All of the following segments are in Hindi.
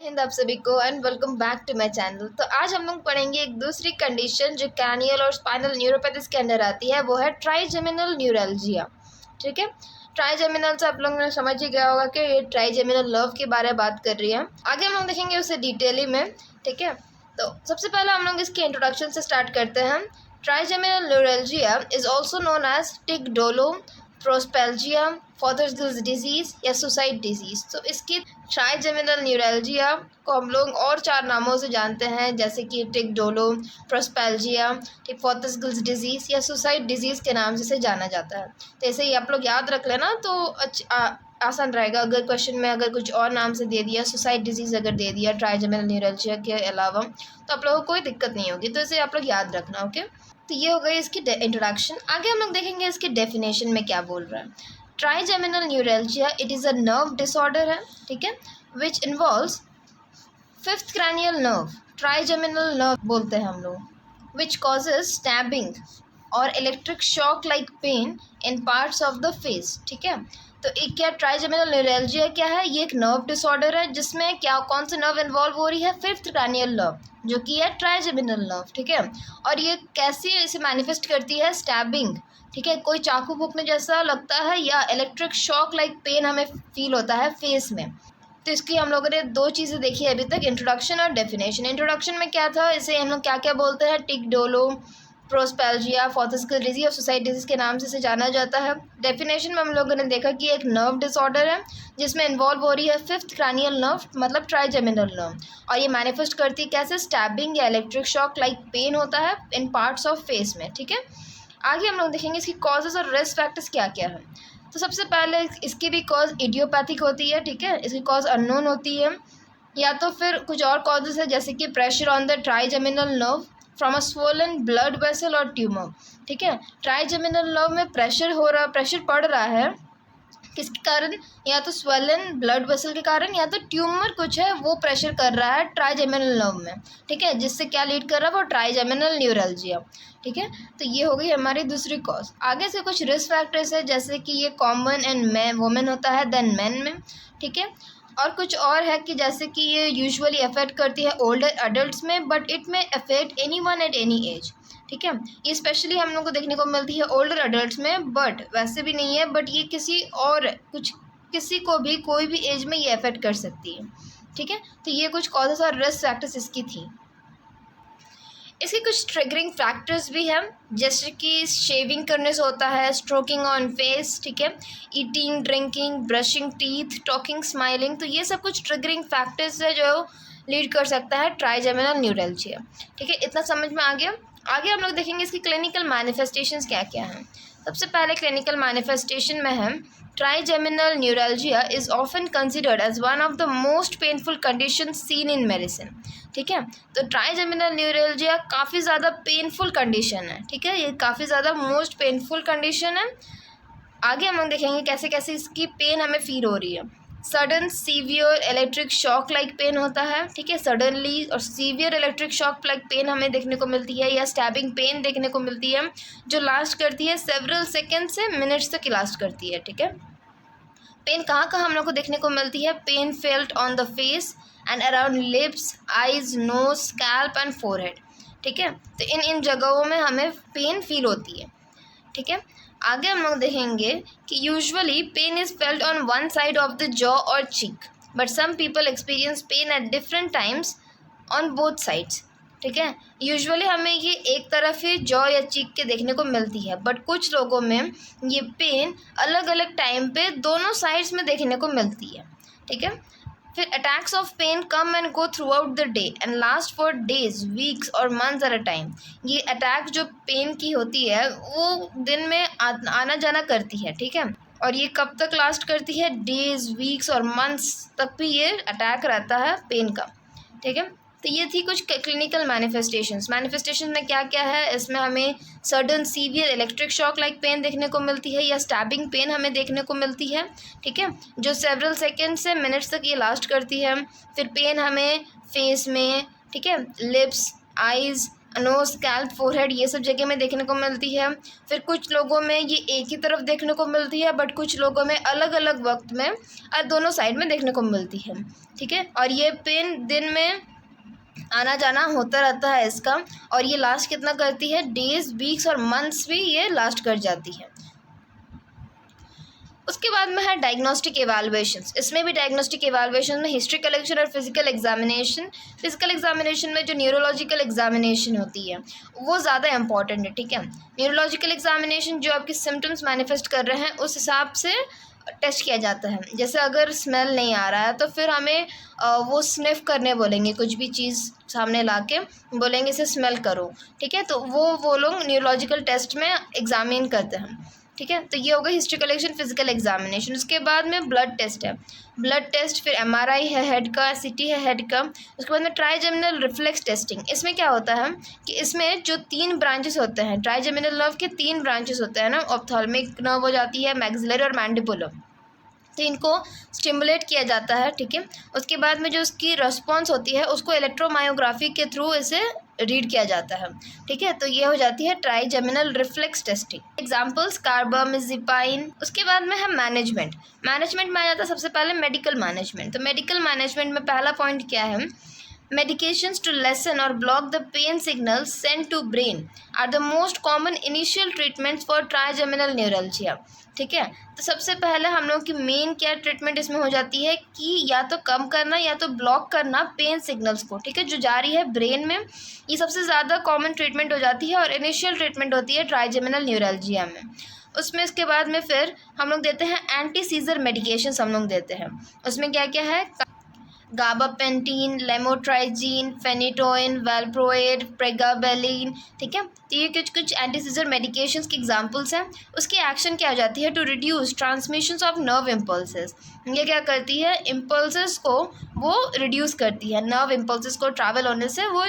हिंद आप सभी को and welcome back to my channel. तो आज हम लोग पढ़ेंगे एक दूसरी कंडीशन जो क्रैनियल और स्पाइनल न्यूरोपैथीज के अंदर आती है, वो है ट्राइजेमिनल न्यूरैल्जिया। ठीक है, ट्राइजेमिनल से आप लोगों ने समझ ही गया होगा कि ये ट्राइजेमिनल नर्व के बारे में बात कर रही है। आगे हम लोग देखेंगे उसे डिटेली में। ठीक है, तो सबसे पहले हम लोग इसके इंट्रोडक्शन से स्टार्ट करते हैं। Trigeminal neuralgia is also known as tic douloureux, prosopalgia, Fothergill's disease या सुसाइड डिजीज। तो इसकी ट्राइजेमिनल न्यूरैल्जिया को हम लोग और 4 नामों से जानते हैं, जैसे कि टिक-डोलो, प्रोस्पेल्जिया, फॉथर्स डिजीज या सुसाइड डिजीज के नाम से इसे जाना जाता है। तो ऐसे ही आप लोग याद रख लेना तो आसान रहेगा। अगर क्वेश्चन में अगर कुछ और नाम से दे दिया, सुसाइड डिजीज अगर दे दिया ट्राइजेमिनल न्यूरैल्जिया के अलावा, तो आप लोगों को कोई दिक्कत नहीं होगी। तो इसे आप लोग याद रखना। ओके, तो ये हो गई इसकी इंट्रोडक्शन। आगे हम लोग देखेंगे इसके डेफिनेशन में क्या बोल रहा है। Trigeminal neuralgia it is a nerve disorder है, ठीक है, which involves fifth cranial nerve, trigeminal nerve बोलते हैं हम लोग, विच कॉजेज स्टैबिंग और electric shock like pain in parts of the face. ठीक है, तो एक क्या ट्राइजेमिनल न्यूरैल्जिया क्या है, ये एक नर्व डिसऑर्डर है जिसमें क्या कौन सी नर्व इन्वॉल्व हो रही है, फिफ्थ क्रैनियल नर्व जो कि है ट्राइजेमिनल नर्व। ठीक है, और ये कैसे इसे मैनिफेस्ट करती है, स्टैबिंग, ठीक है, कोई चाकू फूकने जैसा लगता है, या इलेक्ट्रिक शॉक लाइक पेन हमें फील होता है फेस में। तो इसकी हम लोगों ने 2 चीज़ें देखी है अभी तक, इंट्रोडक्शन और डेफिनेशन। इंट्रोडक्शन में क्या था, इसे हम लोग क्या क्या बोलते हैं, टिक-डोलो, प्रोस्पेल्जिया, फॉथर्स डिजीज और सुसाइड डिजीज के नाम से इसे जाना जाता है। डेफिनेशन में हम लोगों ने देखा कि एक नर्व डिसऑर्डर है जिसमें इन्वॉल्व हो रही है फिफ्थ क्रैनियल नर्व, मतलब ट्राइजेमिनल नर्व, और ये मैनिफेस्ट करती है कैसे, स्टैबिंग या इलेक्ट्रिक शॉक लाइक पेन होता है इन पार्ट्स ऑफ फेस में। ठीक है, आगे हम लोग देखेंगे इसकी कॉजेज और रिस्क फैक्टर्स क्या क्या है। तो सबसे पहले इसकी भी कॉज इडियोपैथिक होती है, ठीक है, इसकी कॉज अननोन होती है, या तो फिर कुछ और कॉजेज है जैसे कि pressure on the trigeminal nerve from a swollen blood vessel और ट्यूमर। ठीक है, ट्राइजेमिनल नर्व में प्रेशर पड़ रहा है किसके कारण, या तो स्वेलन ब्लड वेसल के कारण, या तो ट्यूमर कुछ है वो प्रेशर कर रहा है ट्राइजेमिनल नर्व में। ठीक है, जिससे क्या लीड कर रहा है, वो ट्राइजेमिनल न्यूरैल्जिया। ठीक है, तो ये हो गई हमारी दूसरी कॉज। आगे से कुछ रिस्क फैक्टर्स है जैसे कि ये कॉमन इन वुमेन होता है देन मेन में। ठीक है, और कुछ और है कि जैसे कि ये यूजुअली अफेक्ट करती है ओल्डर अडल्ट्स में, बट इट में affect any one at any as. ठीक है, ये स्पेशली हम लोग को देखने को मिलती है ओल्डर अडल्ट्स में, बट वैसे भी नहीं है, बट ये किसी को भी कोई भी एज में ये अफेक्ट कर सकती है। ठीक है, तो ये कुछ कॉजेस और रिस्क फैक्टर्स इसकी थी। इसके कुछ ट्रिगरिंग फैक्टर्स भी हैं, जैसे कि शेविंग करने से होता है, स्ट्रोकिंग ऑन फेस, ठीक है, eating, drinking, brushing teeth, talking, smiling. तो ये सब कुछ ट्रिगरिंग फैक्टर्स है जो लीड कर सकता है ट्राइजेमिनल न्यूरैल्जिया। ठीक है, इतना समझ में आ गया। आगे हम लोग देखेंगे इसकी क्लिनिकल मैनिफेस्टेशंस क्या क्या हैं। सबसे पहले क्लिनिकल मैनिफेस्टेशन में है trigeminal neuralgia is often considered as one of the most painful condition seen in medicine. ठीक है, तो ट्राइजेमिनल न्यूरैल्जिया काफ़ी ज़्यादा पेनफुल कंडीशन है। ठीक है, ये काफ़ी ज़्यादा मोस्ट पेनफुल कंडीशन है। आगे हम लोग देखेंगे कैसे कैसे इसकी पेन हमें फील हो रही है। Sudden severe electric shock like pain होता है, ठीक है, सडनली और severe electric shock like pain हमें देखने को मिलती है, या स्टैबिंग पेन देखने को मिलती है जो लास्ट करती है सेवरल सेकेंड से मिनट्स तक लास्ट करती है। ठीक है, पेन कहाँ कहाँ हम लोग को देखने को मिलती है, pain felt on the face and around lips, eyes, nose, scalp and forehead. ठीक है, तो इन जगहों में हमें पेन फील होती है। ठीक है, आगे हम लोग देखेंगे कि usually pain is felt on one side of the jaw और cheek, but some people experience pain at different times on both sides. ठीक है, यूजुअली हमें ये एक तरफ ही जॉ या चीक के देखने को मिलती है, बट कुछ लोगों में ये पेन अलग अलग टाइम पे दोनों साइड्स में देखने को मिलती है। ठीक है, फिर attacks of pain come and go throughout the day and last for days, weeks और मंथ्स एट अ टाइम। ये अटैक जो पेन की होती है वो दिन में आना जाना करती है। ठीक है, और ये कब तक लास्ट करती है, डेज, वीक्स और मंथ्स तक भी ये अटैक रहता है पेन का। ठीक है, तो ये थी कुछ क्लिनिकल मैनिफेस्टेशन में क्या क्या है। इसमें हमें sudden severe electric shock like pain देखने को मिलती है, या स्टैबिंग पेन हमें देखने को मिलती है। ठीक है, जो सेवरल सेकेंड से मिनट्स तक ये लास्ट करती है। फिर पेन हमें फेस में, ठीक है, lips, eyes, nose, scalp, forehead, ये सब जगह में देखने को मिलती है। फिर कुछ लोगों में ये एक ही तरफ देखने को मिलती है, बट कुछ लोगों में अलग अलग वक्त में और दोनों साइड में देखने को मिलती है। ठीक है, और ये पेन दिन में आना जाना होता रहता है इसका, और ये लास्ट कितना करती है, डेज, वीक्स और मंथ्स भी ये लास्ट कर जाती है। उसके बाद में है डायग्नोस्टिक एवेलुएशंस। इसमें भी डायग्नोस्टिक एवेलुएशन में हिस्ट्री कलेक्शन और फिजिकल एग्जामिनेशन। फिजिकल एग्जामिनेशन में जो न्यूरोलॉजिकल एग्जामिनेशन होती है वो ज़्यादा इंपॉर्टेंट है। ठीक है, न्यूरोलॉजिकल एग्जामिनेशन जो आपके सिम्टम्स मैनिफेस्ट कर रहे हैं उस हिसाब से टेस्ट किया जाता है। जैसे अगर स्मेल नहीं आ रहा है तो फिर हमें वो स्निफ करने बोलेंगे, कुछ भी चीज़ सामने ला के बोलेंगे इसे स्मेल करो। ठीक है, तो वो लोग न्यूरोलॉजिकल टेस्ट में एग्जामिन करते हैं। ठीक है, तो ये होगा हिस्ट्री कलेक्शन, फिजिकल एग्जामिनेशन। उसके बाद में ब्लड टेस्ट है, ब्लड टेस्ट, फिर एमआरआई है हेड का, सीटी है हेड का। उसके बाद में ट्राइजेमिनल रिफ्लेक्स टेस्टिंग। इसमें क्या होता है कि इसमें जो 3 ब्रांचेस होते हैं, ट्राइजेमिनल नर्व के 3 ब्रांचेस होते हैं ना, ऑप्थेल्मिक नर्व हो जाती है, मैक्सिलरी और मैंडिबुलर, तो इनको स्टिमुलेट किया जाता है। ठीक है, उसके बाद में जो उसकी रिस्पॉन्स होती है उसको इलेक्ट्रोमायोग्राफी के थ्रू इसे रीड किया जाता है। ठीक है, तो ये हो जाती है ट्राइजेमिनल रिफ्लेक्स टेस्टिंग। एग्जांपल्स कार्बामेज़ेपाइन। उसके बाद में है मैनेजमेंट। मैनेजमेंट में आ जाता है सबसे पहले मेडिकल मैनेजमेंट। तो मेडिकल मैनेजमेंट में पहला पॉइंट क्या है, medications to lessen or block the pain signals sent to brain are the most common initial treatments for trigeminal neuralgia। ठीक है, तो सबसे पहले हम लोग की मेन क्या ट्रीटमेंट इसमें हो जाती है कि या तो कम करना या तो ब्लॉक करना पेन सिग्नल्स को। ठीक है, जो जा रही है ब्रेन में, ये सबसे ज़्यादा कॉमन ट्रीटमेंट हो जाती है और इनिशियल ट्रीटमेंट होती है ट्राइजेमिनल न्यूरल्जिया में। उसमें इसके बाद में फिर हम लोग देते हैं एंटी सीजर मेडिकेशंस हम लोग देते हैं। उसमें क्या क्या है, गाबापेंटीन, लेमोट्राइजीन, फेनिटोइन, वेलप्रोएड, प्रेगाबेलिन। ठीक है, तो ये कुछ एंटी सीजर मेडिकेशंस की एग्जांपल्स हैं। उसकी एक्शन क्या हो जाती है, to reduce transmissions of nerve impulses. ये क्या करती है, इम्पल्सेस को वो रिड्यूस करती है, नर्व इम्पल्सेस को ट्रैवल होने से वो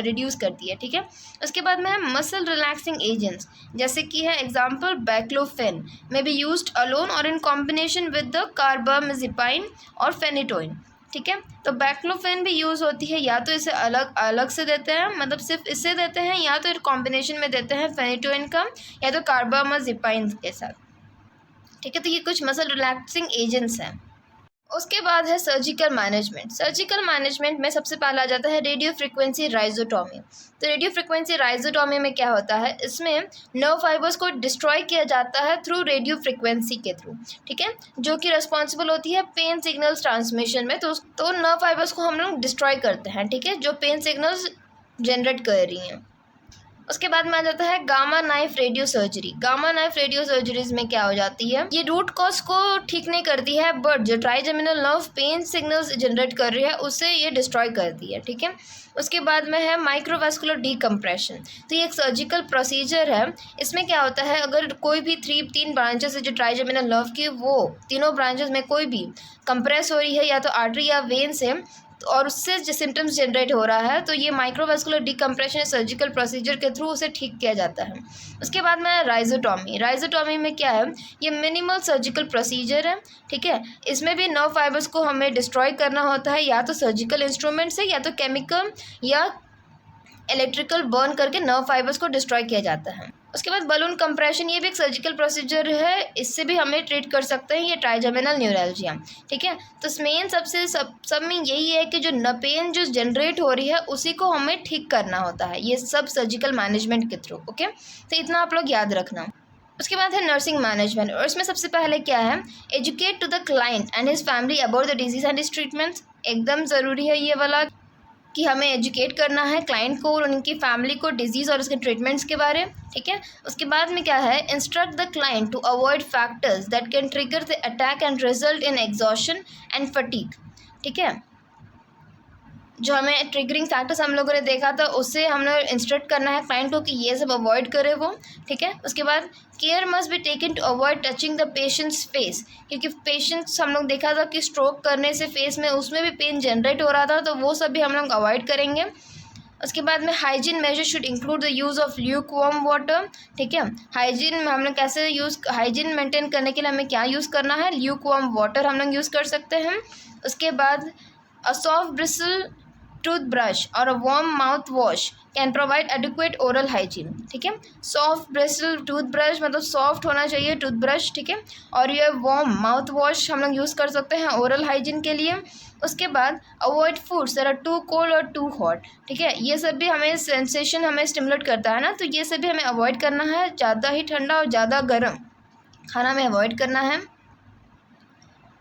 रिड्यूस करती है। ठीक है, उसके बाद में है मसल रिलैक्सिंग एजेंट्स, जैसे कि है एग्जाम्पल बैक्लोफेन में बी यूज्ड अलोन और इन कॉम्बिनेशन विद द कार्बामेज़ेपाइन और फेनिटोइन। ठीक है, तो बैक्लोफेन भी यूज़ होती है, या तो इसे अलग अलग से देते हैं, मतलब सिर्फ इससे देते हैं, या तो कॉम्बिनेशन में देते हैं फेनिटोइन का या तो कार्बामेज़ेपाइन के साथ। ठीक है, तो ये कुछ मसल रिलैक्सिंग एजेंट्स हैं। उसके बाद है सर्जिकल मैनेजमेंट। सर्जिकल मैनेजमेंट में सबसे पहला आ जाता है रेडियो फ्रिक्वेंसी राइजोटॉमी। तो रेडियो फ्रिक्वेंसी राइजोटॉमी में क्या होता है, इसमें नर्व फाइबर्स को डिस्ट्रॉय किया जाता है थ्रू रेडियो फ्रिक्वेंसी के थ्रू। ठीक है, जो कि रिस्पॉन्सिबल होती है पेन सिग्नल्स ट्रांसमिशन में। तो नर्व फाइबर्स को हम लोग डिस्ट्रॉय करते हैं। ठीक है, जो पेन सिग्नल्स जनरेट कर रही हैं। उसके बाद में आ जाता है gamma knife radio surgery. Gamma knife radio surgeries में क्या हो जाती है, ये रूट कॉज को ठीक नहीं करती है, बट जो trigeminal nerve pain signals generate कर रही है उसे ये डिस्ट्रॉय करती है। ठीक है, उसके बाद में है माइक्रोवास्कुलर डीकम्प्रेशन। तो ये एक सर्जिकल प्रोसीजर है। इसमें क्या होता है, अगर कोई भी 3 ब्रांचेस है जो ट्राइजेमिनल नर्व की, वो तीनों ब्रांचेस में कोई भी कंप्रेस हो रही है या तो आर्टरी या वेन से, और उससे जो सिम्टम्स जनरेट हो रहा है, तो ये माइक्रोवास्कुलर डीकम्प्रेशन सर्जिकल प्रोसीजर के थ्रू उसे ठीक किया जाता है। उसके बाद में राइजोटॉमी। राइजोटॉमी में क्या है, ये मिनिमल सर्जिकल प्रोसीजर है। ठीक है, इसमें भी नर्व फाइबर्स को हमें डिस्ट्रॉय करना होता है, या तो सर्जिकल इंस्ट्रूमेंट से या तो केमिकल या इलेक्ट्रिकल बर्न करके नर्व फाइबर्स को डिस्ट्रॉय किया जाता है। उसके बाद बलून कंप्रेशन, ये भी एक सर्जिकल प्रोसीजर है, इससे भी हमें ट्रीट कर सकते हैं ये ट्राइजेमिनल न्यूरल्जिया। ठीक है, तो मेन सब में यही है कि जो पेन जो जनरेट हो रही है उसी को हमें ठीक करना होता है, ये सब सर्जिकल मैनेजमेंट के थ्रू। ओके, तो इतना आप लोग याद रखना। उसके बाद है नर्सिंग मैनेजमेंट, और इसमें सबसे पहले क्या है, educate to the client and his family about the disease and his treatments. एकदम ज़रूरी है ये वाला कि हमें एजुकेट करना है क्लाइंट को और उनकी फैमिली को डिजीज़ और उसके ट्रीटमेंट्स के बारे। ठीक है, उसके बाद में क्या है, instruct the client to avoid factors that can trigger the attack and result in exhaustion and fatigue. ठीक है, जो हमें ट्रिगरिंग फैक्टर्स हम लोगों ने देखा था उससे हमने इंस्ट्रक्ट करना है क्लाइंट को कि ये सब अवॉइड करे वो। ठीक है, उसके बाद care must be taken to avoid touching the patient's face, क्योंकि पेशेंट्स हम लोग देखा था कि स्ट्रोक करने से फेस में उसमें भी पेन जनरेट हो रहा था, तो वो सब भी हम लोग अवॉइड करेंगे। उसके बाद में hygiene measure should include the use of lukewarm water. ठीक है, हाइजीन में हम लोग कैसे हाइजीन मेंटेन करने के लिए हमें क्या यूज़ करना है, ल्यूक वार्म वाटर हम लोग यूज़ कर सकते हैं। उसके बाद अ सॉफ्ट ब्रिसल टूथब्रश और a warm mouth wash can provide adequate oral hygiene. ठीक है, सॉफ्ट ब्रिस्टल टूथब्रश मतलब सॉफ्ट होना चाहिए टूथब्रश। ठीक है, और ये वार्म माउथ वॉश हम लोग यूज़ कर सकते हैं ओरल हाइजीन के लिए। उसके बाद avoid foods that are too cold और टू हॉट। ठीक है, ये सब भी हमें सेंसेशन हमें स्टिमुलेट करता है ना, तो ये सब भी हमें अवॉइड करना है। ज़्यादा ही ठंडा और ज़्यादा गर्म खाना हमें अवॉइड करना है।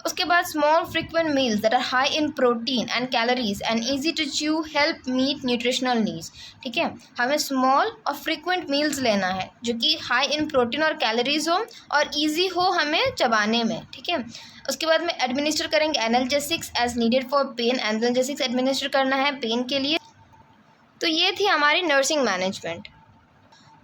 उसके बाद small frequent meals that are high in protein and calories and easy to chew help meet nutritional needs. ठीक है, हमें स्मॉल और फ्रिक्वेंट मील्स लेना है जो कि हाई इन प्रोटीन और कैलोरीज हो और ईजी हो हमें चबाने में। ठीक है, उसके बाद में एडमिनिस्टर करेंगे analgesics as needed for pain. Analgesics administer करना है पेन के लिए। तो ये थी हमारी नर्सिंग मैनेजमेंट।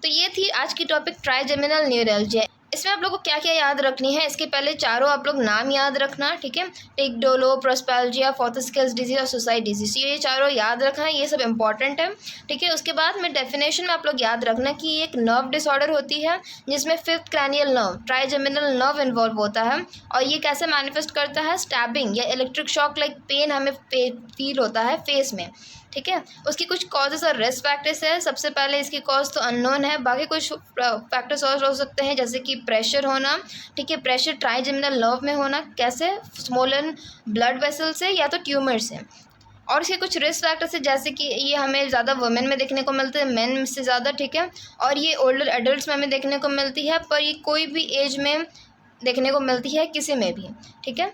तो ये थी आज की टॉपिक ट्राइजेमिनल न्यूरैल्जिया। इसमें आप लोग को क्या क्या याद रखनी है, इसके पहले चारों आप लोग नाम याद रखना। ठीक है, टिकडोलो, प्रोस्पेल्जिया, फोर्थोस्केल्स डिजीज और सुसाइड डिजीज, ये चारों याद रखना है, ये सब इंपॉर्टेंट है। ठीक है, उसके बाद में डेफिनेशन में आप लोग याद रखना कि ये एक नर्व डिसऑर्डर होती है जिसमें fifth cranial nerve trigeminal nerve involve होता है। और ये कैसे मैनिफेस्ट करता है, स्टैबिंग या इलेक्ट्रिक शॉक लाइक पेन हमें फील होता है फेस में। ठीक है, उसकी कुछ कॉजेस और रिस्क फैक्टर्स है। सबसे पहले इसकी कॉज तो अननोन है, बाकी कुछ फैक्टर्स और हो सकते हैं जैसे कि प्रेशर होना। ठीक है, प्रेशर ट्राइजेमिनल नर्व में होना, कैसे, स्मॉलन ब्लड वेसल से या तो ट्यूमर से। और इसके कुछ रिस्क फैक्टर्स है जैसे कि ये हमें ज़्यादा वुमेन में देखने को मिलते हैं, मेन से ज़्यादा। ठीक है, और ये ओल्डर एडल्ट्स में हमें देखने को मिलती है, पर ये कोई भी एज में देखने को मिलती है, किसी में भी। ठीक है,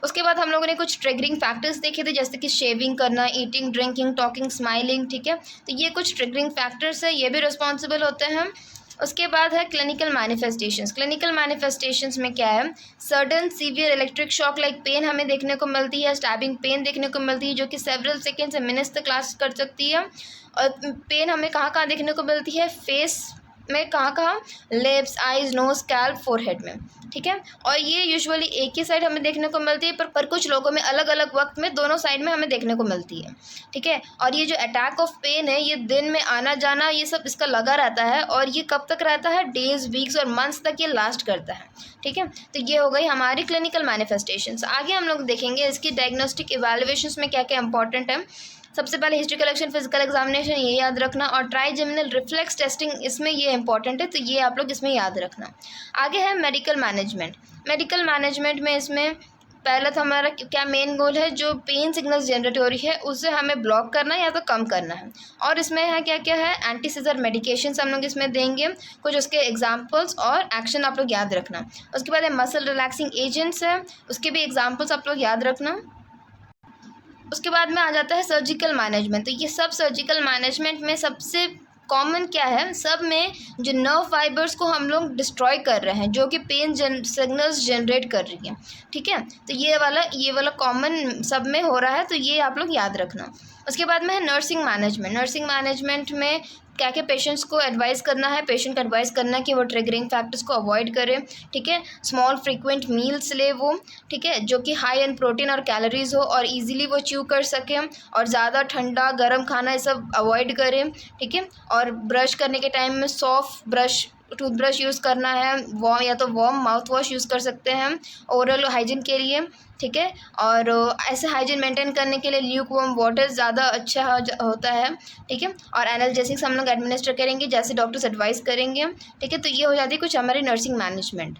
उसके बाद हम लोगों ने कुछ ट्रिगरिंग फैक्टर्स देखे थे जैसे कि शेविंग करना, ईटिंग, ड्रिंकिंग, टॉकिंग, स्माइलिंग। ठीक है, तो ये कुछ ट्रिगरिंग फैक्टर्स है, ये भी रिस्पॉन्सिबल होते हैं। उसके बाद है क्लिनिकल मैनिफेस्टेशंस। क्लिनिकल मैनिफेस्टेशंस में क्या है, sudden severe electric shock like pain हमें देखने को मिलती है, स्टैबिंग पेन देखने को मिलती है जो कि सेवरल सेकेंड से मिनट्स तक लास्ट कर सकती है। और पेन हमें कहाँ कहाँ देखने को मिलती है, फेस में, कहाँ, lips, eyes, nose, scalp, forehead में। ठीक है, और ये यूजुअली एक ही साइड हमें देखने को मिलती है, पर कुछ लोगों में अलग अलग वक्त में दोनों साइड में हमें देखने को मिलती है। ठीक है, और ये जो अटैक ऑफ पेन है ये दिन में आना जाना ये सब इसका लगा रहता है, और ये कब तक रहता है, डेज, वीक्स और मंथ्स तक ये लास्ट करता है। ठीक है, तो ये हो गई हमारी क्लिनिकल मैनिफेस्टेशंस। आगे हम लोग देखेंगे इसकी डायग्नोस्टिक इवैल्यूएशंस में क्या क्या इंपॉर्टेंट है। सबसे पहले हिस्ट्री कलेक्शन, फिजिकल एग्जामिनेशन, ये याद रखना, और ट्राइजेमिनल रिफ्लेक्स टेस्टिंग इसमें ये इंपॉर्टेंट है, तो ये आप लोग इसमें याद रखना। आगे है मेडिकल मैनेजमेंट। मेडिकल मैनेजमेंट में इसमें पहला तो हमारा क्या मेन गोल है, जो पेन सिग्नल्स जनरेट हो रही है उसे हमें ब्लॉक करना है या तो कम करना है। और इसमें है क्या क्या है, एंटी सीजर मेडिकेशंस हम लोग इसमें देंगे, कुछ उसके एग्जांपल्स और एक्शन आप लोग याद रखना। उसके बाद है मसल रिलैक्सिंग एजेंट्स है, उसके भी एग्जांपल्स आप लोग याद रखना। उसके बाद में आ जाता है सर्जिकल मैनेजमेंट। तो ये सब सर्जिकल मैनेजमेंट में सबसे कॉमन क्या है, सब में जो नर्व फाइबर्स को हम लोग डिस्ट्रॉय कर रहे हैं जो कि पेन सिग्नल्स जनरेट कर रही है। ठीक है, तो ये वाला कॉमन सब में हो रहा है, तो ये आप लोग याद रखना। उसके बाद में है नर्सिंग मैनेजमेंट। नर्सिंग मैनेजमेंट में क्या क्या पेशेंट्स को एडवाइस करना है, पेशेंट को एडवाइस करना है कि वो ट्रिगरिंग फैक्टर्स को अवॉइड करें। ठीक है, स्मॉल फ्रीक्वेंट मील्स ले वो, ठीक है, जो कि हाई इन प्रोटीन और कैलोरीज हो और इजीली वो च्यू कर सकें, और ज़्यादा ठंडा गर्म खाना ये सब अवॉइड करें। ठीक है, और ब्रश करने के टाइम में सॉफ्ट टूथब्रश यूज़ करना है, या तो वार्म माउथ वॉश यूज़ कर सकते हैं ओरल हाइजीन के लिए। ठीक है, और ऐसे हाइजीन मेंटेन करने के लिए ल्यूक वार्म वाटर ज़्यादा अच्छा होता है। ठीक है, और एनाल्जेसिक्स हम लोग एडमिनिस्टर करेंगे जैसे डॉक्टर्स एडवाइस करेंगे। ठीक है, तो ये हो जाती है कुछ हमारी नर्सिंग मैनेजमेंट।